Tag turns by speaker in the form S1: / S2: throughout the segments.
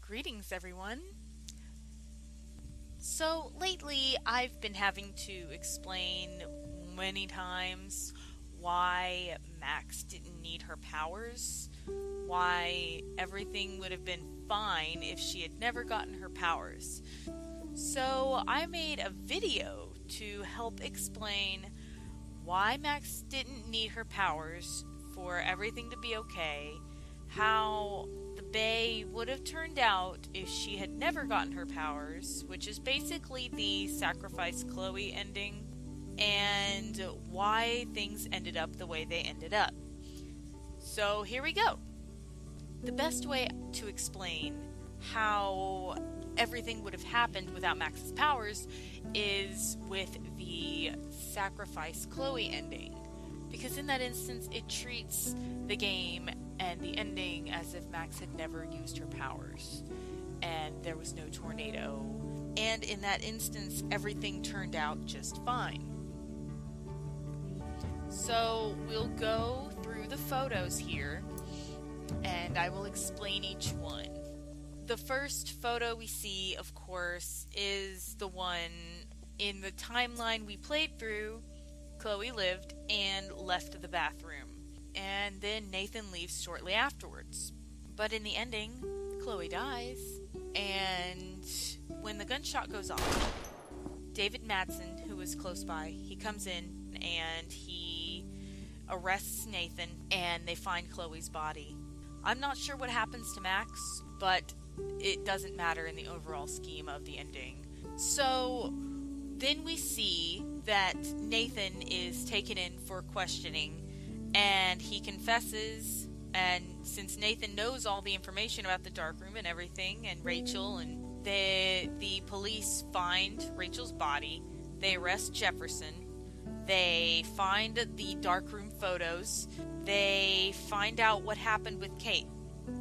S1: Greetings, everyone. So, lately I've been having to explain many times why Max didn't need her powers, why everything would have been fine if she had never gotten her powers. So, I made a video to help explain why Max didn't need her powers for everything to be okay, how the Bay would have turned out if she had never gotten her powers, which is basically the sacrifice Chloe ending, and why things ended up the way they ended up. So here we go. The best way to explain how everything would have happened without Max's powers is with the sacrifice Chloe ending, because in that instance it treats the game and the ending as if Max had never used her powers and there was no tornado, and in that instance everything turned out just fine. So we'll go through the photos here and I will explain each one. The first photo we see, of course, is the one in the timeline we played through. Chloe lived and left the bathroom, and then Nathan leaves shortly afterwards. But in the ending, Chloe dies, and when the gunshot goes off, David Madsen, who is close by, he comes in and he arrests Nathan, and they find Chloe's body. I'm not sure what happens to Max, but it doesn't matter in the overall scheme of the ending. So then we see that Nathan is taken in for questioning, and he confesses, and since Nathan knows all the information about the darkroom and everything, and Rachel, and the police find Rachel's body, they arrest Jefferson, they find the darkroom photos, they find out what happened with Kate.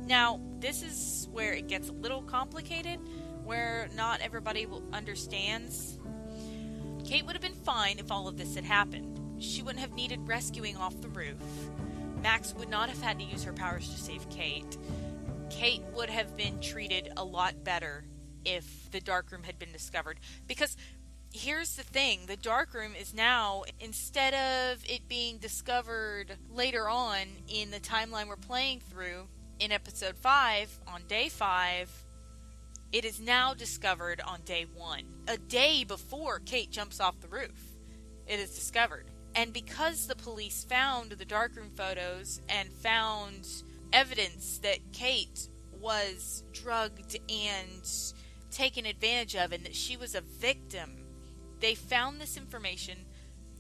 S1: Now, this is where it gets a little complicated, where not everybody understands. Kate would have been fine if all of this had happened. She wouldn't have needed rescuing off the roof. Max would not have had to use her powers to save Kate. Kate would have been treated a lot better if the darkroom had been discovered. Because here's the thing, the darkroom is now, instead of it being discovered later on in the timeline we're playing through, in episode 5, on day 5, it is now discovered on day 1. A day before Kate jumps off the roof, it is discovered. And because the police found the darkroom photos and found evidence that Kate was drugged and taken advantage of and that she was a victim, they found this information,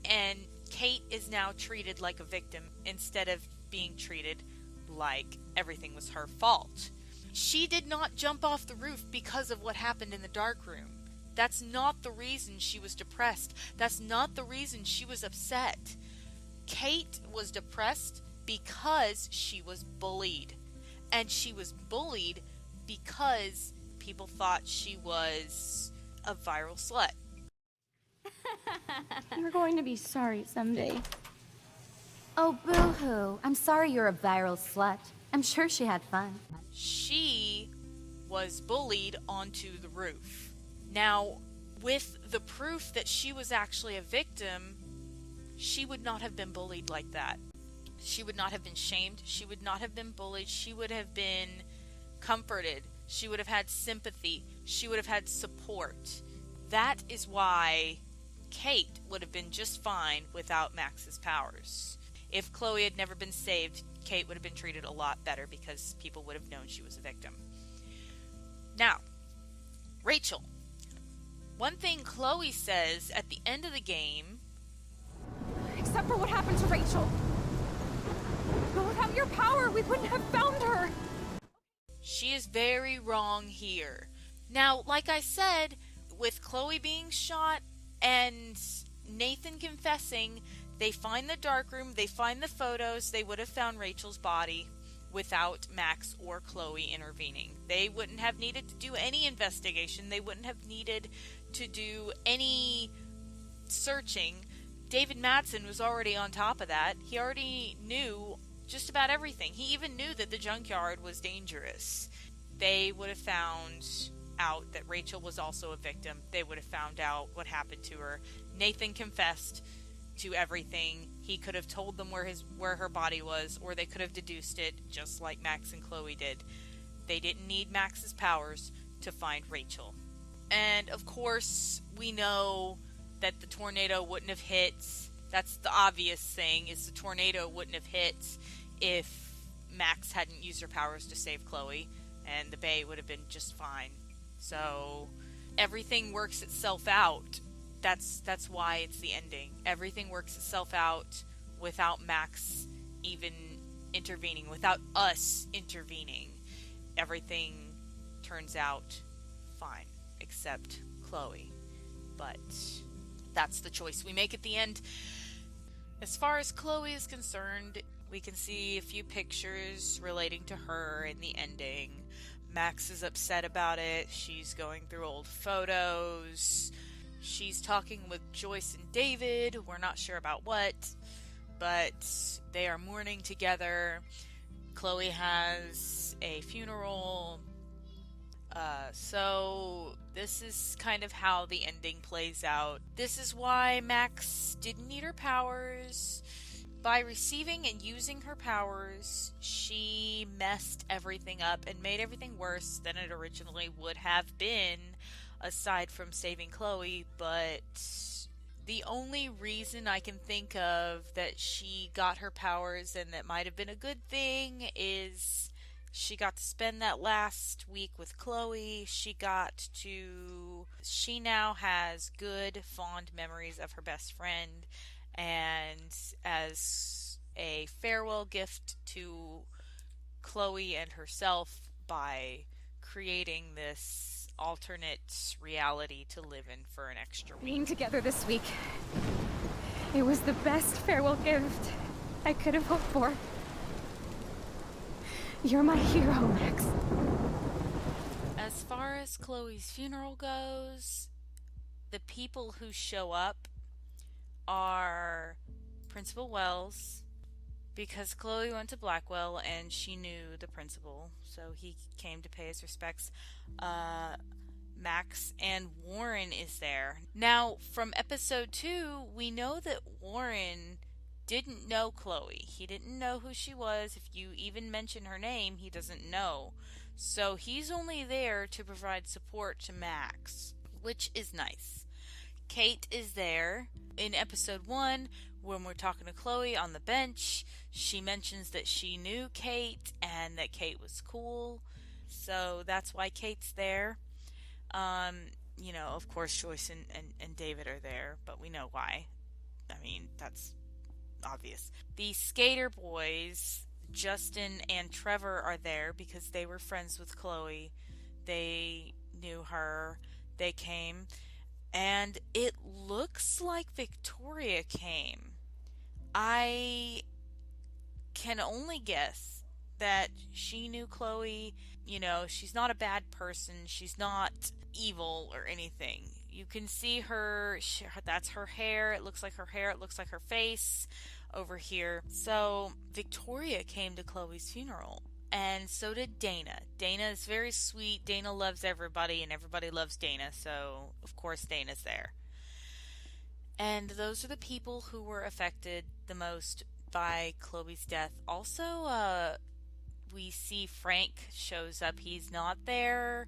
S1: and Kate is now treated like a victim instead of being treated like everything was her fault. She did not jump off the roof because of what happened in the darkroom. That's not the reason she was depressed. That's not the reason she was upset. Kate was depressed because she was bullied. And she was bullied because people thought she was a viral slut.
S2: You're going to be sorry someday.
S3: Oh, boo-hoo. I'm sorry you're a viral slut. I'm sure she had fun.
S1: She was bullied onto the roof. Now, with the proof that she was actually a victim, she would not have been bullied like that. She would not have been shamed. She would not have been bullied. She would have been comforted. She would have had sympathy. She would have had support. That is why Kate would have been just fine without Max's powers. If Chloe had never been saved, Kate would have been treated a lot better because people would have known she was a victim. Now, Rachel. One thing Chloe says at the end of the game...
S2: Except for what happened to Rachel. But without your power, we wouldn't have found her.
S1: She is very wrong here. Now, like I said, with Chloe being shot and Nathan confessing, they find the darkroom, they find the photos, they would have found Rachel's body without Max or Chloe intervening. They wouldn't have needed to do any investigation. They wouldn't have needed to do any searching. David Madsen was already on top of that. He already knew just about everything. He even knew that the junkyard was dangerous. they would have found out that Rachel was also a victim. They would have found out what happened to her. Nathan confessed to everything. He could have told them where her body was, or they could have deduced it, just like Max and Chloe did. They didn't need Max's powers to find Rachel. And of course, we know that the tornado wouldn't have hit. That's the obvious thing, is the tornado wouldn't have hit if Max hadn't used her powers to save Chloe, and the bay would have been just fine. So everything works itself out. That's why it's the ending. Everything works itself out without Max even intervening, without us intervening. Everything turns out fine, except Chloe. But that's the choice we make at the end. As far as Chloe is concerned, we can see a few pictures relating to her in the ending. Max is upset about it. She's going through old photos. She's talking with Joyce and David. We're not sure about what, but they are mourning together. Chloe has a funeral. So this is kind of how the ending plays out. This is why Max didn't need her powers. By receiving and using her powers, she messed everything up and made everything worse than it originally would have been, aside from saving Chloe. But the only reason I can think of that she got her powers and that might have been a good thing is she got to spend that last week with Chloe. She now has good, fond memories of her best friend. And as a farewell gift to Chloe and herself, by creating this alternate reality to live in for an extra week.
S2: Being together this week, it was the best farewell gift I could have hoped for. You're my hero, Max.
S1: As far as Chloe's funeral goes, the people who show up are Principal Wells, because Chloe went to Blackwell and she knew the principal, so he came to pay his respects. Max and Warren is there. Now, from episode 2, we know that Warren didn't know Chloe. He didn't know who she was. If you even mention her name, he doesn't know. So he's only there to provide support to Max, which is nice. Kate is there. In episode 1, when we're talking to Chloe on the bench, she mentions that she knew Kate and that Kate was cool. So that's why Kate's there. Of course, Joyce and David are there, but we know why. I mean, that's obvious. The skater boys, Justin and Trevor, are there because they were friends with Chloe. They knew her. They came. And it looks like Victoria came. I can only guess that she knew Chloe. She's not a bad person. She's not evil or anything. You can see her. That's her hair. It looks like her hair. It looks like her face over here. So Victoria came to Chloe's funeral. And so did Dana. Dana is very sweet. Dana loves everybody, and everybody loves Dana. So, of course, Dana's there. And those are the people who were affected the most by Chloe's death. Also, we see Frank shows up. He's not there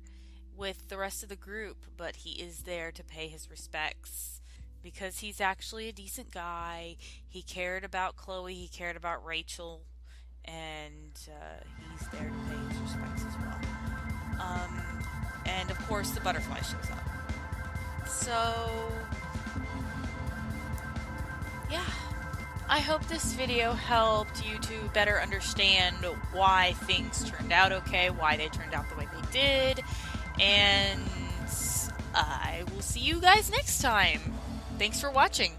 S1: with the rest of the group, but he is there to pay his respects because he's actually a decent guy. He cared about Chloe. He cared about Rachel. And he's there to pay his respects as well. And of course the butterfly shows up. So, yeah. I hope this video helped you to better understand why things turned out okay, why they turned out the way they did. And I will see you guys next time. Thanks for watching.